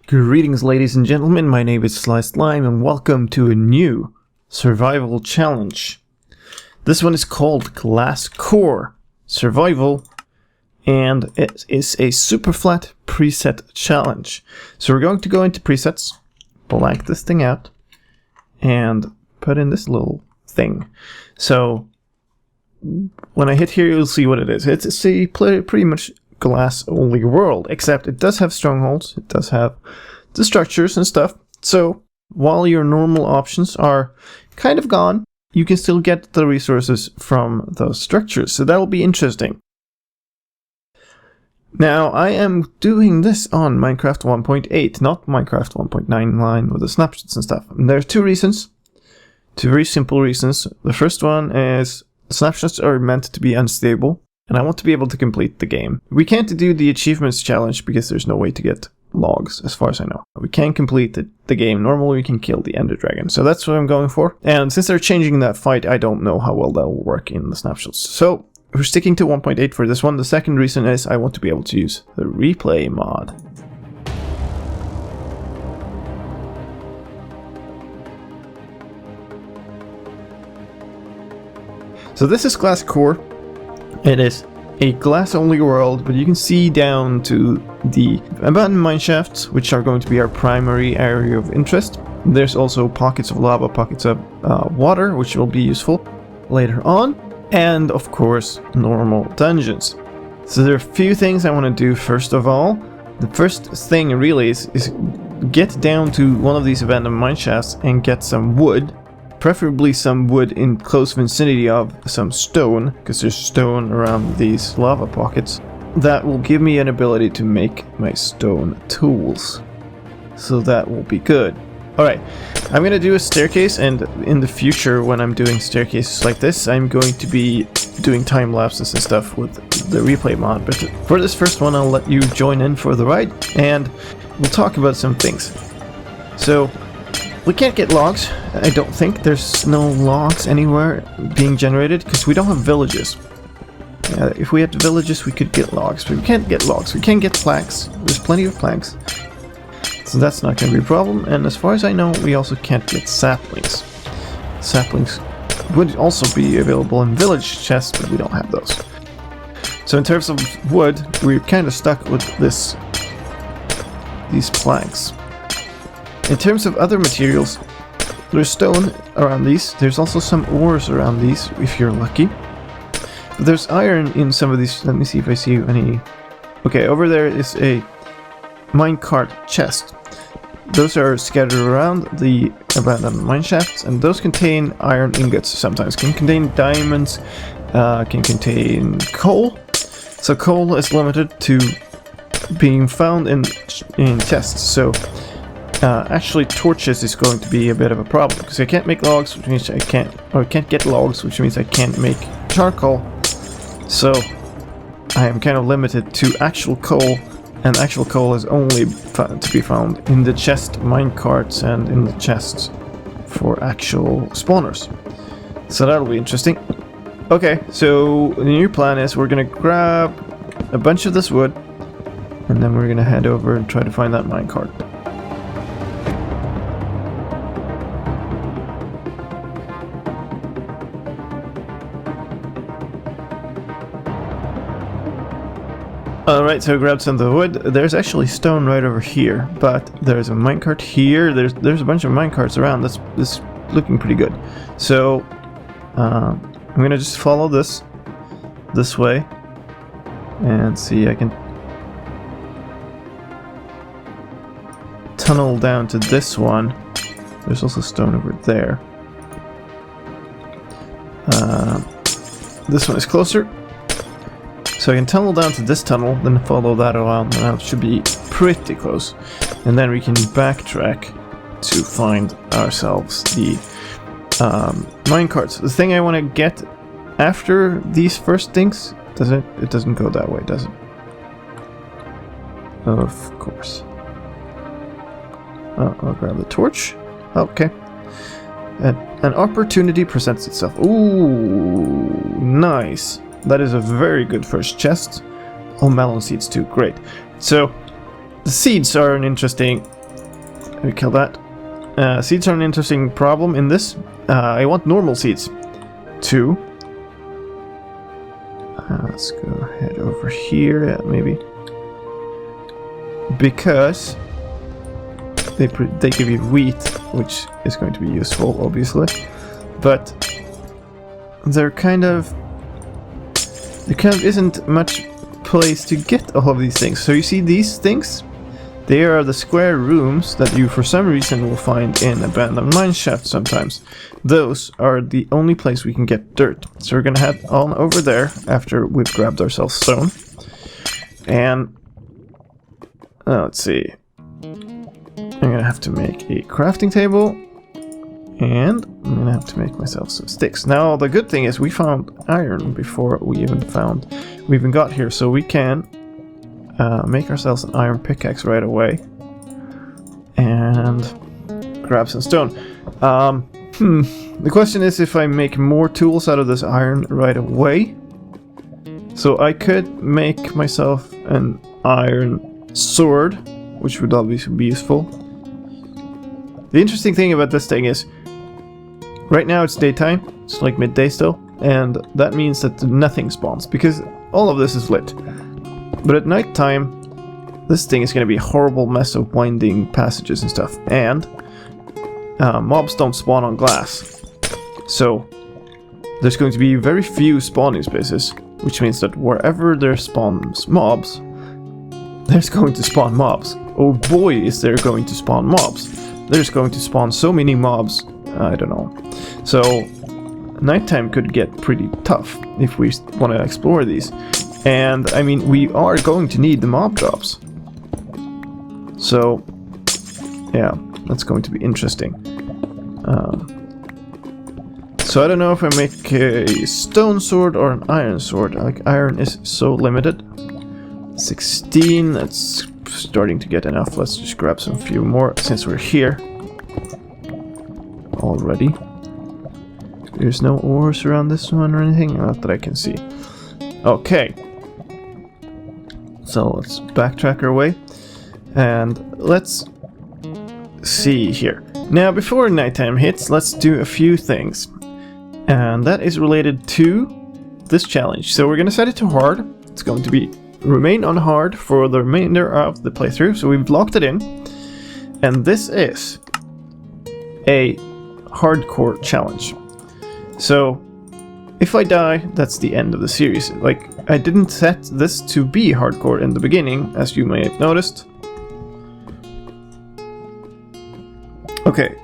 Greetings, ladies and gentlemen, my name is slicedlime and welcome to a new survival challenge. This one is called Glass Core Survival, and it is a superflat preset challenge. So we're going to go into presets, blank this thing out, and put in this little thing. So when I hit here, you'll see what it is. It's a pretty much glass-only world, except it does have strongholds, it does have the structures and stuff. So while your normal options are kind of gone, you can still get the resources from those structures. So that'll be interesting. Now, I am doing this on Minecraft 1.8, not Minecraft 1.9 with the snapshots and stuff. And there are two reasons. Two very simple reasons. The first one is the snapshots are meant to be unstable, and I want to be able to complete the game. We can't do the achievements challenge because there's no way to get logs, as far as I know. We can complete the game. Normally we can kill the Ender Dragon. So that's what I'm going for. And since they're changing that fight, I don't know how well that will work in the snapshots. So we're sticking to 1.8 for this one. The second reason is I want to be able to use the replay mod. So this is Glass Core. It is a glass-only world, but you can see down to the abandoned mineshafts, which are going to be our primary area of interest. There's also pockets of lava, pockets of water, which will be useful later on, and of course, normal dungeons. So there are a few things I want to do first of all. The first thing really is get down to one of these abandoned mineshafts and get some wood. Preferably some wood in close vicinity of some stone, because there's stone around these lava pockets. That will give me an ability to make my stone tools. So that will be good. Alright, I'm going to do a staircase, and in the future when I'm doing staircases like this, I'm going to be doing time lapses and stuff with the replay mod. But for this first one, I'll let you join in for the ride, and we'll talk about some things. So we can't get logs, I don't think. There's no logs anywhere being generated because we don't have villages. If we had villages, we could get logs, but we can't get logs. We can get planks. There's plenty of planks, so that's not going to be a problem. And as far as I know, we also can't get saplings. Saplings would also be available in village chests, but we don't have those. So in terms of wood, we're kind of stuck with these planks. In terms of other materials, there's stone around these. There's also some ores around these, if you're lucky. But there's iron in some of these. Let me see if I see any. Okay, over there is a minecart chest. Those are scattered around the abandoned mineshafts, and those contain iron ingots sometimes. Can contain diamonds, can contain coal. So coal is limited to being found in chests. So actually torches is going to be a bit of a problem, because I can't make logs, which means I can't get logs, which means I can't make charcoal. So I am kind of limited to actual coal, and actual coal is only to be found in the chest minecarts and in the chests for actual spawners. So that'll be interesting. Okay, so the new plan is we're gonna grab a bunch of this wood, and then we're gonna head over and try to find that minecart. Alright, so I grabbed some of the wood. There's actually stone right over here, but there's a minecart here. There's a bunch of minecarts around. This looking pretty good. So I'm gonna just follow this way and see. I can tunnel down to this one. There's also stone over there. This one is closer. So I can tunnel down to this tunnel, then follow that around, and that should be pretty close. And then we can backtrack to find ourselves the minecarts. The thing I want to get after these first things, it doesn't go that way, does it? Of course. Oh, I'll grab the torch. Okay. An opportunity presents itself. Ooh, nice. That is a very good first chest. Oh, melon seeds too. Great. So, the seeds are an interesting Let me kill that. Seeds are an interesting problem in this. I want normal seeds. 2. Let's go ahead over here, yeah, maybe. Because they give you wheat, which is going to be useful, obviously. But there kind of isn't much place to get all of these things. So you see these things? They are the square rooms that you for some reason will find in abandoned mineshaft sometimes. Those are the only place we can get dirt. So we're gonna head on over there after we've grabbed ourselves stone. And let's see. I'm gonna have to make a crafting table. And I'm gonna have to make myself some sticks. Now the good thing is we found iron before we even got here, so we can make ourselves an iron pickaxe right away and grab some stone. The question is if I make more tools out of this iron right away. So I could make myself an iron sword, which would obviously be useful. The interesting thing about this thing is right now it's daytime, it's like midday still, and that means that nothing spawns because all of this is lit. But at night time, this thing is going to be a horrible mess of winding passages and stuff. And mobs don't spawn on glass. So there's going to be very few spawning spaces, which means that wherever there spawns mobs, there's going to spawn mobs. Oh boy, is there going to spawn mobs. There's going to spawn so many mobs, I don't know. So nighttime could get pretty tough if we want to explore these. And, I mean, we are going to need the mob drops. So, yeah, that's going to be interesting. So I don't know if I make a stone sword or an iron sword. Like, iron is so limited. 16, that's starting to get enough. Let's just grab some few more since we're here already. There's no ores around this one or anything, not that I can see. Okay. So let's backtrack our way and let's see here. Now before nighttime hits, let's do a few things. And that is related to this challenge. So we're going to set it to hard. It's going to be remain on hard for the remainder of the playthrough. So we've locked it in. And this is a hardcore challenge. So if I die, that's the end of the series. Like, I didn't set this to be hardcore in the beginning, as you may have noticed. Okay,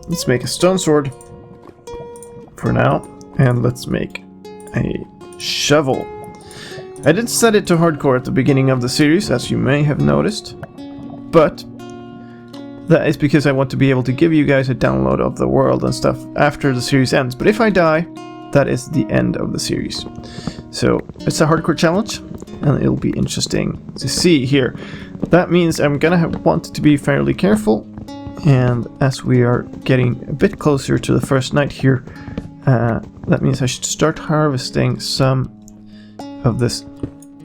let's make a stone sword for now, and let's make a shovel. I didn't set it to hardcore at the beginning of the series, as you may have noticed, but that is because I want to be able to give you guys a download of the world and stuff after the series ends. But if I die, that is the end of the series. So it's a hardcore challenge, and it'll be interesting to see here. That means I'm gonna want to be fairly careful, and as we are getting a bit closer to the first night here, that means I should start harvesting some of this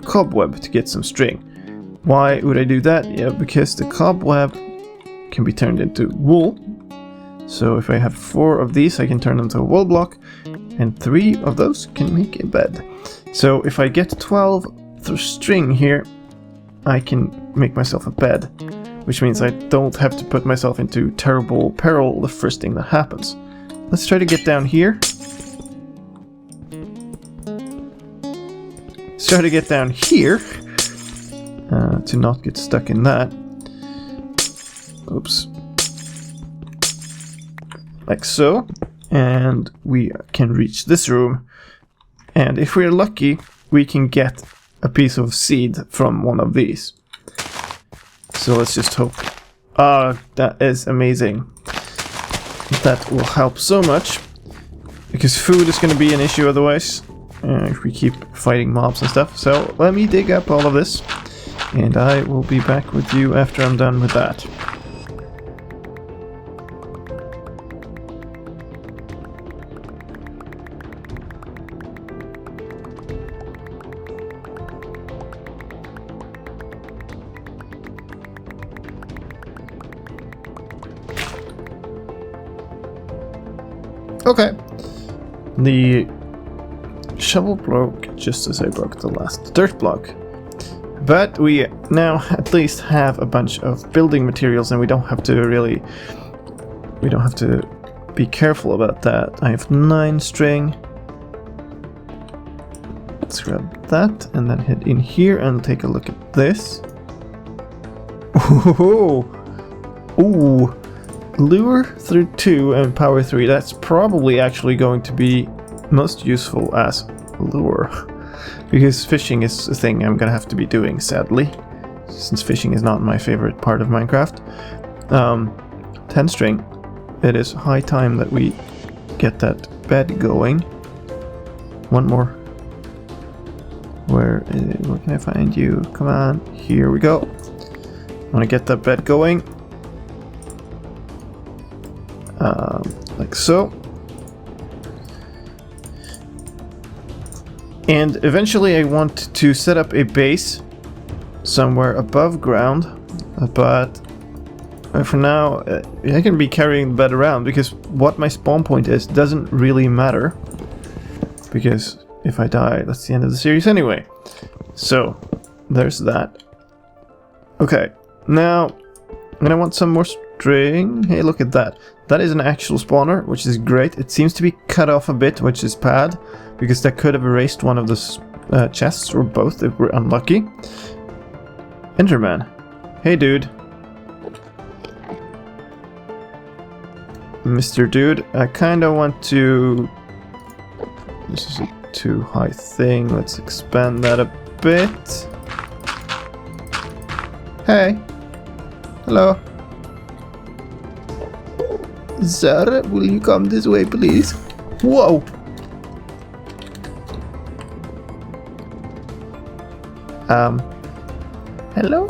cobweb to get some string. Why would I do that? Yeah, because the cobweb can be turned into wool. So if I have 4 of these, I can turn them into a wool block, and 3 of those can make a bed. So if I get 12 through string here, I can make myself a bed, which means I don't have to put myself into terrible peril the first thing that happens. Let's try to get down here. Let's try to get down here to not get stuck in that. Oops. Like so. And we can reach this room. And if we're lucky, we can get a piece of seed from one of these. So let's just hope. That is amazing. That will help so much. Because food is going to be an issue otherwise. If we keep fighting mobs and stuff. So let me dig up all of this. And I will be back with you after I'm done with that. Okay. The shovel broke just as I broke the last dirt block. But we now at least have a bunch of building materials, and we don't have to be careful about that. I have 9 string. Let's grab that and then head in here and take a look at this. Ooh. Lure through 2 and power 3. That's probably actually going to be most useful as lure. Because fishing is a thing I'm gonna have to be doing, sadly. Since fishing is not my favorite part of Minecraft. 10 string. It is high time that we get that bed going. One more. Where can I find you? Come on. Here we go. I want to get that bed going. Like so. And eventually I want to set up a base somewhere above ground, but for now I can be carrying the bed around because what my spawn point is doesn't really matter, because if I die that's the end of the series anyway. So there's that. Okay, now I'm gonna want some more string. Hey, look at that. That is an actual spawner, which is great. It seems to be cut off a bit, which is bad, because that could have erased one of the chests, or both if we're unlucky. Enderman. Hey, dude. Mr. Dude, I kind of want to... This is a too high thing. Let's expand that a bit. Hey. Hello. Sir, will you come this way, please? Whoa! Hello?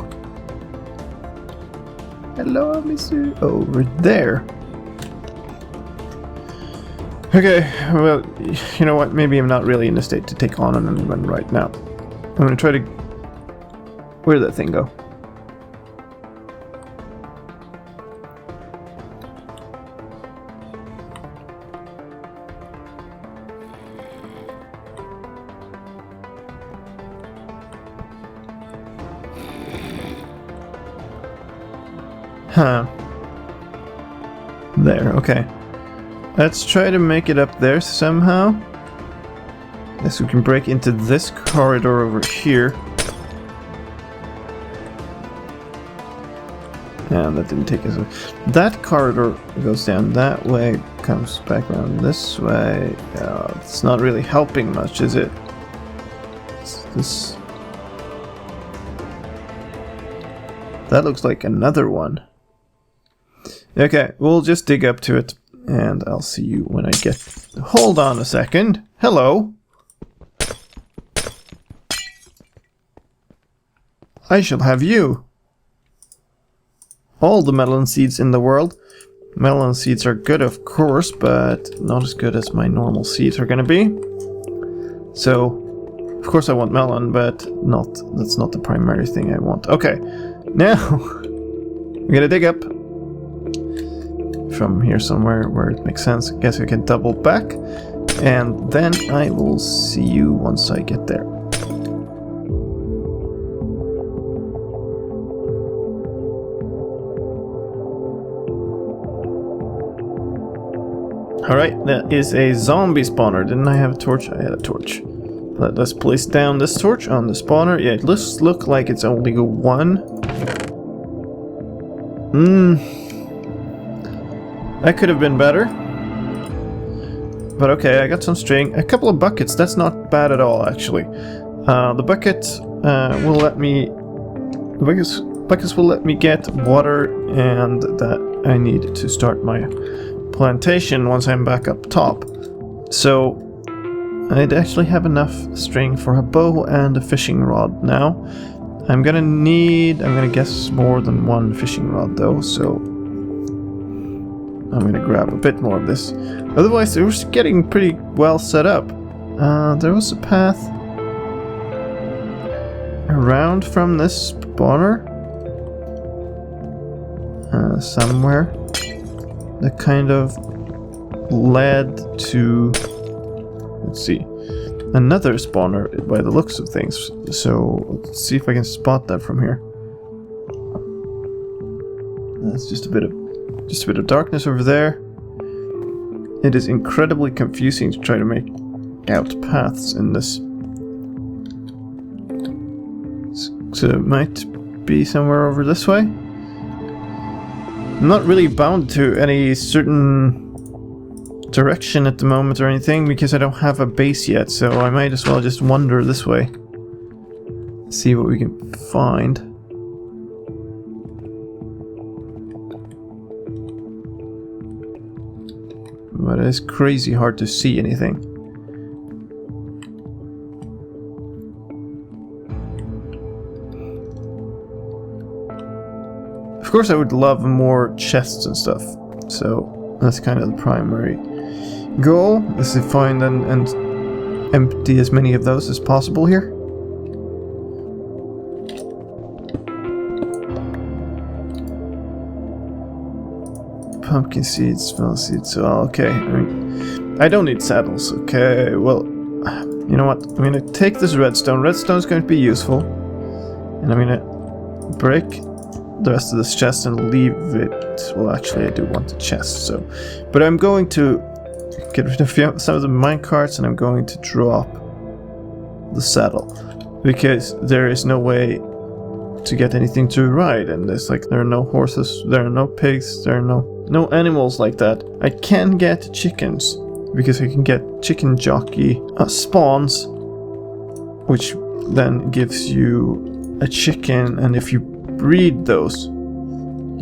Hello, Mr. Over there. Okay, well, you know what? Maybe I'm not really in a state to take on anyone right now. I'm gonna try to... Where'd that thing go? Huh. There, okay. Let's try to make it up there somehow. Guess we can break into this corridor over here. And that didn't take us away. That corridor goes down that way, comes back around this way. It's not really helping much, is it? This... That looks like another one. Okay, we'll just dig up to it, and I'll see you when I get... Hold on a second. Hello. I shall have you. All the melon seeds in the world. Melon seeds are good, of course, but not as good as my normal seeds are gonna be. So, of course I want melon, but that's not the primary thing I want. Okay, now I'm gonna dig up from here somewhere where it makes sense. I guess I can double back, and then I will see you once I get there. Alright, that is a zombie spawner. Didn't I have a torch? I had a torch. Let's place down this torch on the spawner. Yeah, it looks like it's only one. That could have been better. But okay, I got some string. A couple of buckets, that's not bad at all, actually. The bucket will let me... The buckets will let me get water and that I need to start my plantation once I'm back up top. So I'd actually have enough string for a bow and a fishing rod now. I'm gonna guess more than one fishing rod though, so I'm gonna grab a bit more of this. Otherwise, it was getting pretty well set up. There was a path around from this spawner somewhere that kind of led to, let's see, another spawner by the looks of things. So let's see if I can spot that from here. That's just a bit of darkness over there. It is incredibly confusing to try to make out paths in this. So it might be somewhere over this way. I'm not really bound to any certain direction at the moment or anything because I don't have a base yet, so I might as well just wander this way. See what we can find. But it's crazy hard to see anything. Of course I would love more chests and stuff, so that's kind of the primary goal, is to find and empty as many of those as possible here. Pumpkin seeds, smell seeds, oh, okay. I don't need saddles, okay, well, you know what, I'm gonna take this redstone. Redstone's going to be useful. And I'm gonna break the rest of this chest and leave it, well actually I do want the chest, so. But I'm going to get rid of some of the minecarts and I'm going to drop the saddle. Because there is no way to get anything to ride, and there's like, there are no horses, there are no pigs, there are no animals like that. I can get chickens, because I can get chicken jockey spawns, which then gives you a chicken, and if you breed those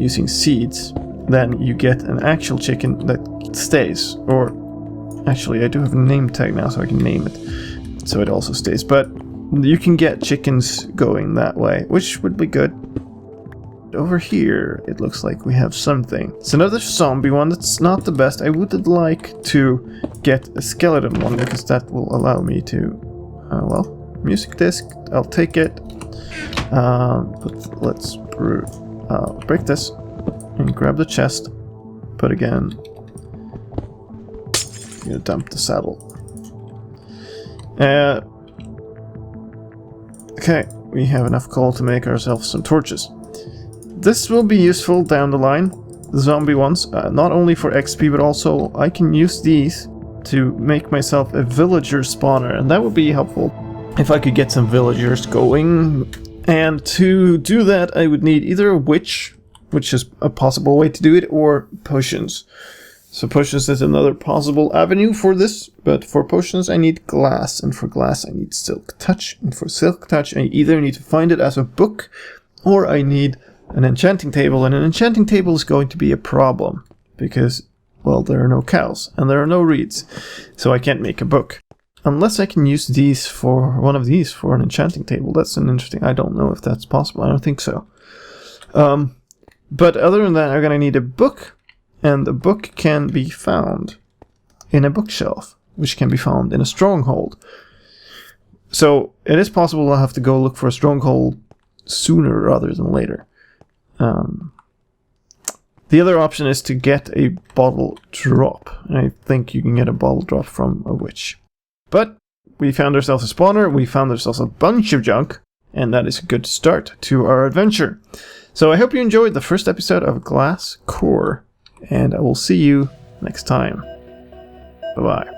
using seeds, then you get an actual chicken that stays. Or actually I do have a name tag now, so I can name it, so it also stays. But you can get chickens going that way, which would be good. Over here, it looks like we have something. It's another zombie one. That's not the best. I would like to get a skeleton one, because that will allow me to... well, music disc. I'll take it. But let's break this and grab the chest. But again, I'm gonna dump the saddle. Okay, we have enough coal to make ourselves some torches. This will be useful down the line, the zombie ones, not only for XP, but also I can use these to make myself a villager spawner, and that would be helpful if I could get some villagers going. And to do that, I would need either a witch, which is a possible way to do it, or potions. So potions is another possible avenue for this, but for potions I need glass, and for glass I need silk touch, and for silk touch I either need to find it as a book, or I need an enchanting table, and an enchanting table is going to be a problem, because, well, there are no cows, and there are no reeds, so I can't make a book. Unless I can use these for, one of these for an enchanting table. That's an interesting, I don't know if that's possible, I don't think so. But other than that, I'm gonna need a book, and the book can be found in a bookshelf, which can be found in a stronghold. So it is possible I'll have to go look for a stronghold sooner rather than later. The other option is to get a bottle drop. I think you can get a bottle drop from a witch. But we found ourselves a spawner, we found ourselves a bunch of junk, and that is a good start to our adventure. So I hope you enjoyed the first episode of Glass Core, and I will see you next time. Bye-bye.